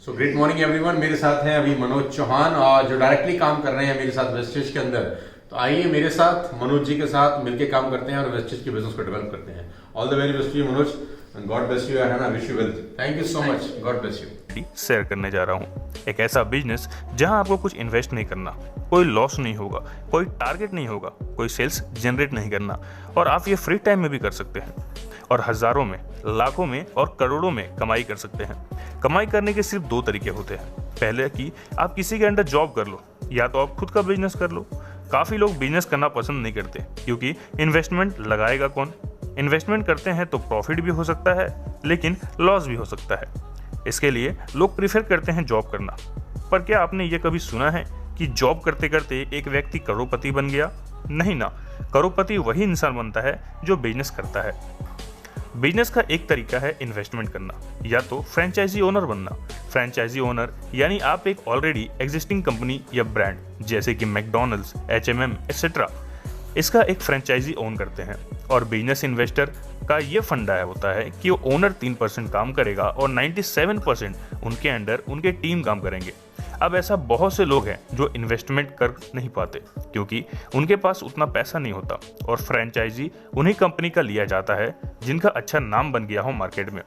So great morning everyone. मेरे साथ हैं अभी मनोज चौहान और जो डायरेक्टली काम कर रहे हैं मेरे साथ वेस्टेज के अंदर। तो आइए मेरे साथ मनोज जी के साथ मिलके काम करते हैं और वेस्टेज के बिजनेस को डेवलप करते हैं। All the very best to you Manoj, and God bless you and I wish you wealth. Thank you so much, God bless you. Share करने जा रहा हूँ एक ऐसा बिजनेस जहां आपको कुछ इन्वेस्ट नहीं करना, कोई लॉस नहीं होगा, कोई टारगेट नहीं होगा, कोई सेल्स जनरेट नहीं करना, और आप ये फ्री टाइम में भी कर सकते हैं और हजारों में, लाखों में और करोड़ों में कमाई कर सकते हैं। कमाई करने के सिर्फ दो तरीके होते हैं। पहले कि आप किसी के अंडर जॉब कर लो, या तो आप खुद का बिजनेस कर लो। काफी लोग बिजनेस करना पसंद नहीं करते क्योंकि इन्वेस्टमेंट लगाएगा कौन। इन्वेस्टमेंट करते हैं तो प्रॉफिट भी हो सकता है लेकिन लॉस भी हो सकता है। इसके लिए लोग प्रीफर करते हैं जॉब करना। पर क्या आपने ये कभी सुना है कि जॉब करते करते एक व्यक्ति करोड़पति बन गया? नहीं ना, करोड़पति वही इंसान बनता है जो बिजनेस करता है। बिजनेस का एक तरीका है इन्वेस्टमेंट करना, या तो फ्रेंचाइजी ओनर बनना। फ्रेंचाइजी ओनर यानी आप एक ऑलरेडी एग्जिस्टिंग कंपनी या ब्रांड जैसे कि मैकडॉनल्ड्स, एचएमएम एक्सेट्रा, इसका एक फ्रेंचाइजी ओन करते हैं। और बिजनेस इन्वेस्टर का ये फंडा होता है कि वो ओनर 3% काम करेगा और 97% उनके अंडर उनके टीम काम करेंगे। अब ऐसा बहुत से लोग हैं जो इन्वेस्टमेंट कर नहीं पाते क्योंकि उनके पास उतना पैसा नहीं होता, और फ्रेंचाइजी उन्हीं कंपनी का लिया जाता है जिनका अच्छा नाम बन गया हो मार्केट में।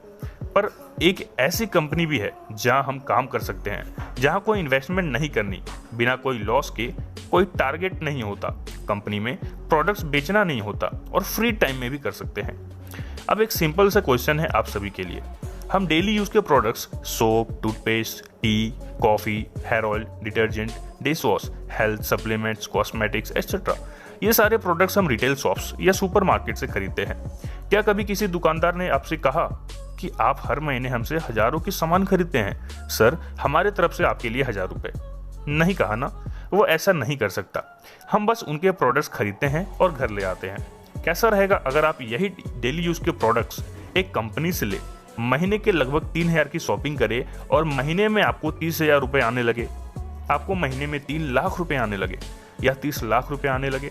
पर एक ऐसी कंपनी भी है जहां हम काम कर सकते हैं, जहां कोई इन्वेस्टमेंट नहीं करनी, बिना कोई लॉस के, कोई टारगेट नहीं होता, कंपनी में प्रोडक्ट्स बेचना नहीं होता और फ्री टाइम में भी कर सकते हैं। अब एक सिंपल सा क्वेश्चन है आप सभी के लिए। हम डेली यूज के products soap, toothpaste, tea, coffee, hair oil, detergent, dish wash, health supplements, cosmetics etcetera, ये सारे प्रोडक्ट्स हम रिटेल शॉप्स या सुपरमार्केट से खरीदते हैं। क्या कभी किसी दुकानदार ने आपसे कहा कि आप हर महीने हमसे हजारों की सामान खरीदते हैं, सर हमारे तरफ से आपके लिए 1000 रुपए? नहीं कहा ना। वो ऐसा नहीं कर सकता। हम बस उनके प्रोडक्ट्स खरीदते हैं और घर ले आते हैं। कैसा रहेगा अगर आप यही डेली यूज के प्रोडक्ट्स एक कंपनी से ले, महीने के लगभग 3000 की शॉपिंग करे और महीने में आपको 30,000 रुपए आने लगे, आपको महीने में 3 लाख रुपए आने लगे या 30 लाख रुपए आने लगे।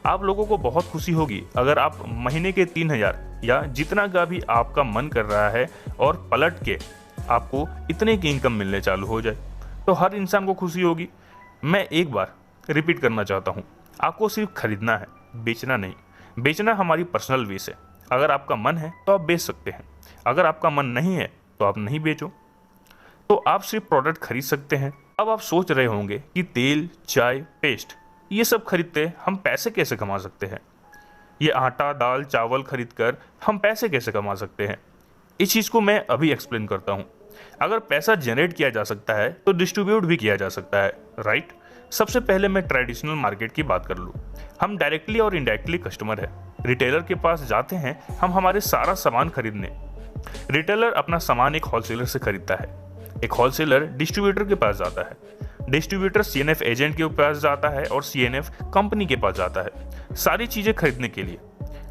आप लोगों को बहुत खुशी होगी अगर आप महीने के 3000 या जितना का भी आपका मन कर रहा है और पलट के आपको इतने की इनकम मिलने चालू हो जाए, तो हर इंसान को खुशी होगी। मैं एक बार रिपीट करना चाहता हूँ, आपको सिर्फ खरीदना है, बेचना नहीं। बेचना हमारी पर्सनल विश है। अगर आपका मन है तो आप बेच सकते हैं, अगर आपका मन नहीं है तो आप नहीं बेचो। तो आप सिर्फ प्रोडक्ट खरीद सकते हैं। अब आप सोच रहे होंगे कि तेल, चाय, पेस्ट, ये सब खरीदते हम पैसे कैसे कमा सकते हैं? ये आटा, दाल, चावल खरीद कर हम पैसे कैसे कमा सकते हैं? इस चीज़ को मैं अभी एक्सप्लेन करता हूँ। अगर पैसा जनरेट किया जा सकता है तो डिस्ट्रीब्यूट भी किया जा सकता है, राइट? सबसे पहले मैं ट्रेडिशनल मार्केट की बात कर लूँ। हम डायरेक्टली और इनडायरेक्टली कस्टमर है। रिटेलर के पास जाते हैं हम हमारे सारा सामान खरीदने। रिटेलर अपना सामान एक होलसेलर से खरीदता है, एक होलसेलर डिस्ट्रीब्यूटर के पास जाता है, डिस्ट्रीब्यूटर सीएनएफ एजेंट के पास जाता है और सीएनएफ कंपनी के पास जाता है सारी चीजें खरीदने के लिए।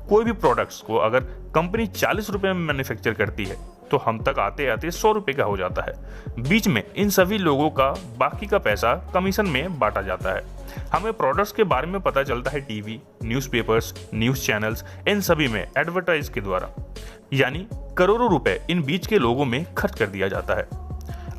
कोई भी प्रोडक्ट्स को अगर कंपनी 40 रुपए में मैन्युफैक्चर करती है तो हम तक आते आते 100 रुपए का हो जाता है। बीच में इन सभी लोगों का बाकी का पैसा कमीशन में बांटा जाता है। हमें प्रोडक्ट्स के बारे में पता चलता है टीवी, न्यूज़पेपर्स, न्यूज़ चैनल्स, इन सभी में एडवर्टाइज के द्वारा, यानी करोड़ों रुपए इन बीच के लोगों में खर्च कर दिया जाता है।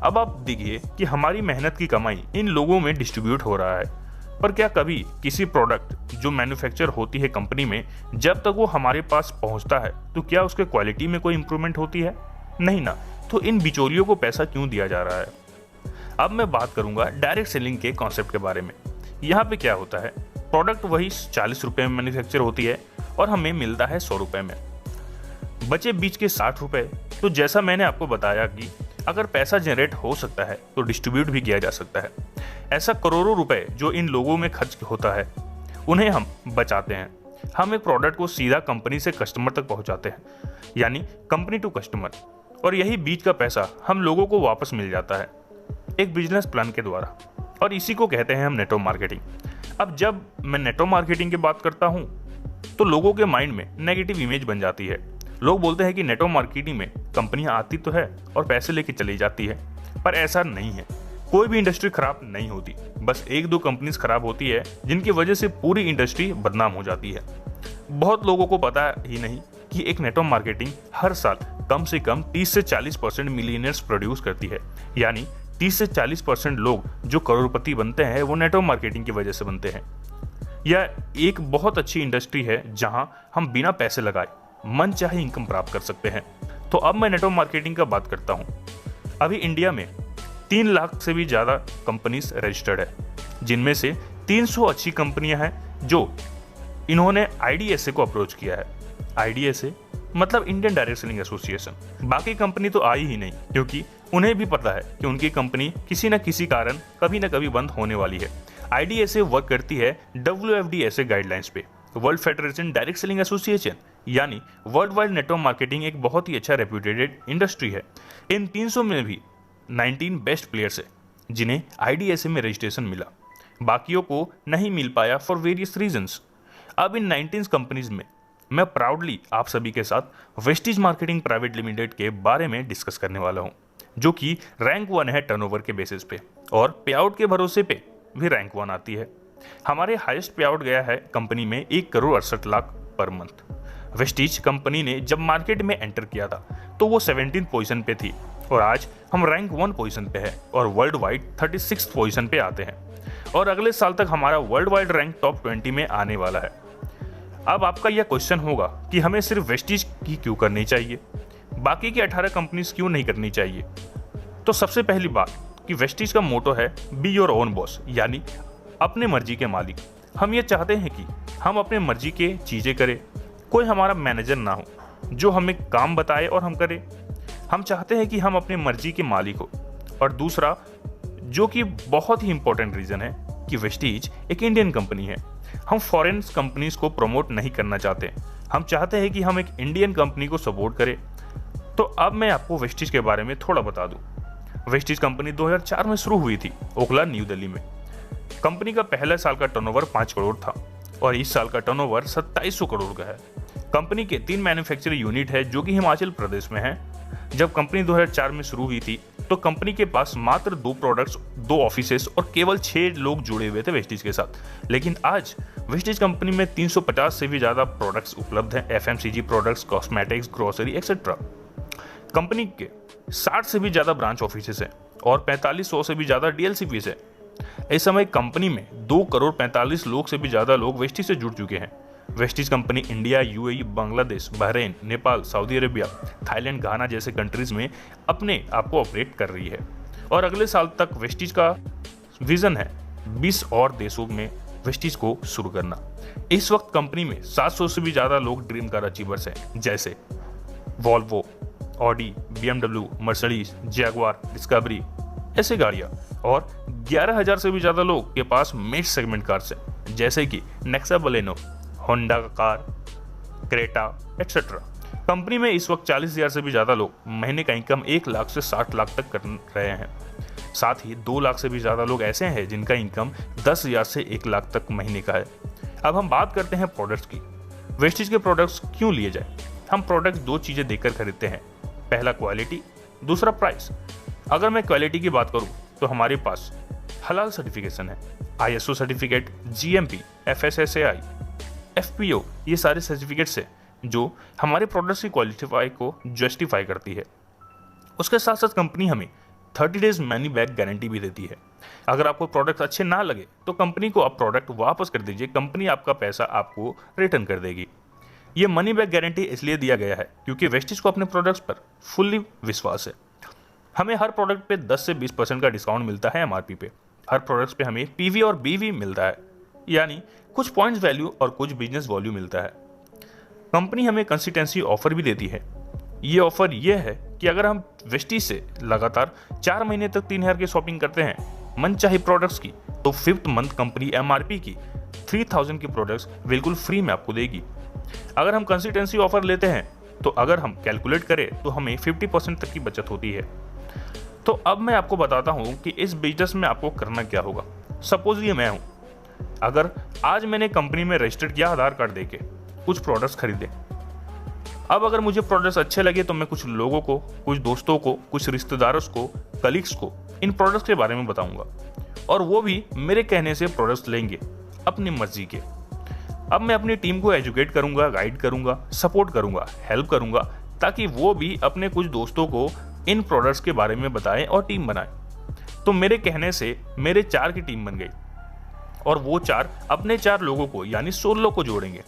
अब आप देखिए कि हमारी मेहनत की कमाई इन लोगों में डिस्ट्रीब्यूट हो रहा है। पर क्या कभी किसी प्रोडक्ट जो मैन्युफैक्चर होती है कंपनी में, जब तक वो हमारे पास पहुंचता है तो क्या उसके क्वालिटी में कोई इंप्रूवमेंट होती है? नहीं ना। तो इन बिचौलियों को पैसा क्यों दिया जा रहा है? अब मैं बात करूंगा डायरेक्ट सेलिंग के कॉन्सेप्ट के बारे में। यहाँ पे क्या होता है, प्रोडक्ट वही 40 रुपए में मैन्युफैक्चर होती है और हमें मिलता है 100 रुपए में, बचे बीच के 60 रुपए। तो जैसा मैंने आपको बताया कि अगर पैसा जनरेट हो सकता है तो डिस्ट्रीब्यूट भी किया जा सकता है। ऐसा करोड़ों रुपए जो इन लोगों में खर्च होता है उन्हें हम बचाते हैं। हम एक प्रोडक्ट को सीधा कंपनी से कस्टमर तक पहुंचाते हैं, यानी कंपनी टू कस्टमर, और यही बीच का पैसा हम लोगों को वापस मिल जाता है एक बिजनेस प्लान के द्वारा, और इसी को कहते हैं हम नेटवर्क मार्केटिंग। अब जब मैं नेटवर्क मार्केटिंग की बात करता हूं तो लोगों के माइंड में नेगेटिव इमेज बन जाती है। लोग बोलते हैं कि नेटवर्क मार्केटिंग में कंपनियां आती तो है और पैसे लेके चली जाती है, पर ऐसा नहीं है। कोई भी इंडस्ट्री खराब नहीं होती, बस 1-2 कंपनीज खराब होती है जिनकी वजह से पूरी इंडस्ट्री बदनाम हो जाती है। बहुत लोगों को पता ही नहीं कि एक नेटवर्क मार्केटिंग हर साल कम से कम 30 से 40% मिलियनर्स प्रोड्यूस करती है, यानी 30 से 40% लोग जो करोड़पति बनते हैं वो नेटवर्क मार्केटिंग की वजह से बनते हैं। यह एक बहुत अच्छी इंडस्ट्री है जहां हम बिना पैसे लगाए मन चाहे इनकम प्राप्त कर सकते हैं। तो अब मैं नेटवर्क मार्केटिंग का बात करता हूं। अभी इंडिया में 3 लाख से भी ज़्यादा कंपनीज रजिस्टर्ड है, जिनमें से 300 अच्छी कंपनियां हैं जो इन्होंने IDSA को अप्रोच किया है। IDSA मतलब इंडियन डायरेक्ट सेलिंग एसोसिएशन। बाकी कंपनी तो आई ही नहीं, क्योंकि उन्हें भी पता है कि उनकी कंपनी किसी न किसी कारण कभी न कभी बंद होने वाली है। IDSA वर्क करती है WFDSA गाइडलाइंस पे, world federation direct selling association, यानी वर्ल्ड वाइड नेटवर्क मार्केटिंग एक बहुत ही अच्छा रेप्यूटेड इंडस्ट्री है। इन 300 में भी 19 बेस्ट प्लेयर्स है जिन्हें IDSA में रजिस्ट्रेशन मिला, बाकियों को नहीं मिल पाया फॉर वेरियस रीजंस। अब इन 19 कंपनीज में मैं प्राउडली आप सभी के साथ वेस्टीज मार्केटिंग प्राइवेट लिमिटेड के बारे में डिस्कस करने वाला हूं, जो कि रैंक 1 है टर्नओवर के बेसिस पे और पे आउट के भरोसे पे भी रैंक 1 आती है। हमारे हाईएस्ट पे आउट गया है कंपनी में 1 crore 68 lakh per month. Vestige company ने जब मार्केट में एंटर किया था तो वो 17 पोजीशन पे थी और आज हम रैंक 1 पोजीशन पे है और वर्ल्ड वाइड 36 पोजीशन पे आते हैं और अगले साल तक हमारा वर्ल्ड वाइड रैंक टॉप 20 में आने वाला है। अब आपका यह क्वेश्चन होगा कि हमें सिर्फ वेस्टीज की क्यों करनी चाहिए, बाकी की 18 कंपनीज क्यों नहीं करनी चाहिए। तो सबसे पहली बात कि वेस्टीज का मोटो है बी योर ओन बॉस, यानी अपने मर्जी के मालिक। हम ये चाहते हैं कि हम अपने मर्जी के चीज़ें करें, कोई हमारा मैनेजर ना हो जो हमें काम बताए और हम करें। हम चाहते हैं कि हम अपने मर्जी के मालिक हो। और दूसरा, जो कि बहुत ही इंपॉर्टेंट रीज़न है, कि वेस्टीज एक इंडियन कंपनी है। हम फॉरेन कंपनीज को प्रमोट नहीं करना चाहते, हम चाहते हैं कि हम एक इंडियन कंपनी को सपोर्ट करें। तो अब मैं आपको वेस्टीज के बारे में थोड़ा बता दूं। वेस्टीज कंपनी 2004 में शुरू हुई थी ओखला, न्यू दिल्ली में। कंपनी का पहले साल का टर्नओवर 5 करोड़ था और इस साल का टर्नओवर 2700 करोड़ का है। कंपनी के 3 मैन्युफैक्चरिंग यूनिट है जो कि हिमाचल प्रदेश में है। जब कंपनी 2004 में शुरू हुई थी तो कंपनी के पास मात्र 2 प्रोडक्ट्स, 2 ऑफिसेस और केवल 6 लोग जुड़े हुए थे वेस्टीज के साथ। लेकिन आज वेस्टीज कंपनी में 350 से भी ज़्यादा प्रोडक्ट्स उपलब्ध हैं, FMCG products, cosmetics, grocery etcetera. Company के 60 से भी ज़्यादा ब्रांच ऑफिसेस हैं और 4500 से भी ज़्यादा DLCPs है। इस समय कंपनी में 2 करोड़ 45 लाख से भी ज़्यादा लोग वेस्टीज से जुड़ चुके हैं। Vestige company India, UAE, Bangladesh, Bahrain, Nepal, Saudi Arabia, Thailand, Ghana जैसे कंट्रीज में अपने आप को ऑपरेट कर रही है और अगले साल तक वेस्टीज का विजन है 20 और देशों में वेस्टीज को शुरू करना। इस वक्त कंपनी में 700 से भी ज़्यादा लोग ड्रीम कार अचीवर्स हैं, जैसे Volvo, Audi, BMW, Mercedes, Jaguar, discovery ऐसे गाड़ियाँ, और 11,000 से भी ज़्यादा लोग के पास मिड सेगमेंट कार्स हैं, जैसे कि Nexa, Baleno, Honda car, Creta etcetera. Company में इस वक्त 40,000 से भी ज़्यादा लोग महीने का इनकम 1 लाख से 60 लाख तक कर रहे हैं। साथ ही 2 लाख से भी ज़्यादा लोग ऐसे हैं जिनका इनकम 10,000 से 1 लाख तक महीने का है। अब हम बात करते हैं प्रोडक्ट्स की। वेस्टीज के प्रोडक्ट्स क्यों लिए जाए? हम प्रोडक्ट्स 2 चीज़ें देखकर खरीदते हैं, पहला क्वालिटी, दूसरा प्राइस। अगर मैं क्वालिटी की बात करूँ तो हमारे पास हलाल सर्टिफिकेशन है, ISO certificate, GMP, FSSAI, FPO, ये सारे सर्टिफिकेट्स हैं जो हमारे प्रोडक्ट्स की क्वालिफाई को जस्टिफाई करती है। उसके साथ साथ कंपनी हमें 30 डेज मनी बैक गारंटी भी देती है। अगर आपको प्रोडक्ट अच्छे ना लगे तो कंपनी को आप प्रोडक्ट वापस कर दीजिए, कंपनी आपका पैसा आपको रिटर्न कर देगी। ये मनी बैक गारंटी इसलिए दिया गया है क्योंकि वेस्टीज को अपने प्रोडक्ट्स पर फुल्ली विश्वास है। हमें हर प्रोडक्ट पे 10 से 20% का डिस्काउंट मिलता है MRP पे। हर प्रोडक्ट्स पे हमें PV और BV मिलता है, यानी कुछ पॉइंट्स वैल्यू और कुछ बिजनेस वॉल्यू मिलता है। कंपनी हमें कंसिस्टेंसी ऑफर भी देती है। ये ऑफर ये है कि अगर हम वेस्टीज से लगातार 4 महीने तक 3000 की शॉपिंग करते हैं मनचाही प्रोडक्ट्स की, तो 5th मंथ कंपनी MRP की 3000 की प्रोडक्ट्स बिल्कुल फ्री में आपको देगी। अगर हम कंसिस्टेंसी ऑफर लेते हैं तो अगर हम कैलकुलेट करें तो हमें 50% तक की बचत होती है। तो अब मैं आपको बताता हूँ कि इस बिजनेस में आपको करना क्या होगा। सपोज ये मैं हूँ, अगर आज मैंने कंपनी में रजिस्टर्ड किया आधार कार्ड देके, कुछ प्रोडक्ट्स खरीदे। अब अगर मुझे प्रोडक्ट्स अच्छे लगे तो मैं कुछ लोगों को, कुछ दोस्तों को, कुछ रिश्तेदारों को, कलीग्स को इन प्रोडक्ट्स के बारे में बताऊंगा और वो भी मेरे कहने से प्रोडक्ट्स लेंगे अपनी मर्जी के। अब मैं अपनी टीम को एजुकेट करूंगा, गाइड करूंगा, सपोर्ट करूंगा, हेल्प करूंगा, ताकि वो भी अपने कुछ दोस्तों को इन प्रोडक्ट्स के बारे में बताएं और टीम बनाएं। तो मेरे कहने से मेरे 4 की टीम बन गई और वो 4 अपने 4 लोगों को यानी 16 को जोड़ेंगे।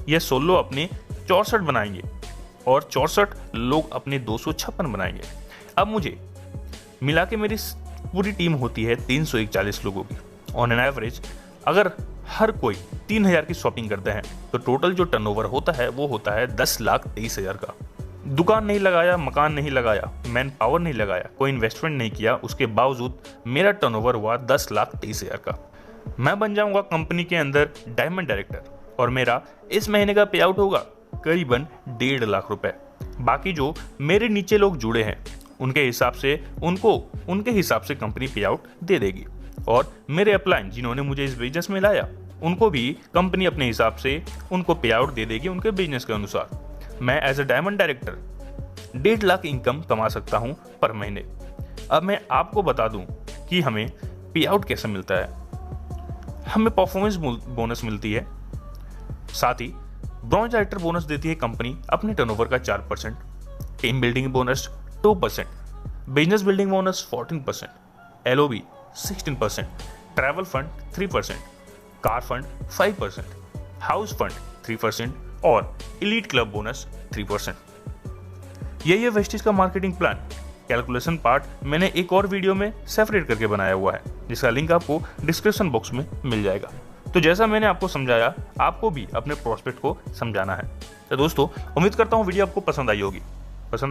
ये 16 अपने 64 बनाएंगे और 64 लोग अपने 256 बनाएंगे। अब मुझे मिला के मेरी पूरी टीम होती है 341 लोगों की। ऑन एन एवरेज अगर हर कोई 3000 की शॉपिंग करते हैं तो टोटल जो टर्नओवर होता है वो होता है 10,23,000 का। दुकान नहीं लगाया, मकान नहीं लगाया, मैन पावर नहीं लगाया, कोई इन्वेस्टमेंट नहीं किया, उसके बावजूद मेरा टर्नओवर हुआ 10,23,000 का। मैं बन जाऊंगा कंपनी के अंदर डायमंड डायरेक्टर और मेरा इस महीने का पे आउट होगा करीबन 1.5 लाख रुपए। बाकी जो मेरे नीचे लोग जुड़े हैं उनके हिसाब से कंपनी पे आउट दे देगी और मेरे अपलाइन जिन्होंने मुझे इस बिजनेस में लाया उनको भी कंपनी अपने हिसाब से उनको पे आउट दे देगी उनके बिजनेस के अनुसार। मैं as a diamond director 1.5 lakh income कमा सकता हूं पर महीने। अब मैं आपको बता दूं कि हमें पे आउट कैसे मिलता है। हमें परफॉर्मेंस बोनस मिलती है, साथ ही ब्रॉन्ज डायरेक्टर बोनस देती है कंपनी अपने टर्नओवर का 4%, team building bonus 2%, business building bonus 14%, LOB 16%, travel fund 3%, car fund 5%, house fund 3% और एलीट क्लब बोनस 3%। यही है वेस्टिज का मार्केटिंग प्लान। कैलकुलेशन पार्ट मैंने एक और वीडियो में सेपरेट करके बनाया हुआ है जिसका लिंक आपको डिस्क्रिप्शन बॉक्स में मिल जाएगा। तो जैसा मैंने आपको समझाया आपको भी अपने प्रोस्पेक्ट को समझाना है। तो दोस्तों उम्मीद करता हूँ वीडियो आपको पसंद आई होगी। पसंद आई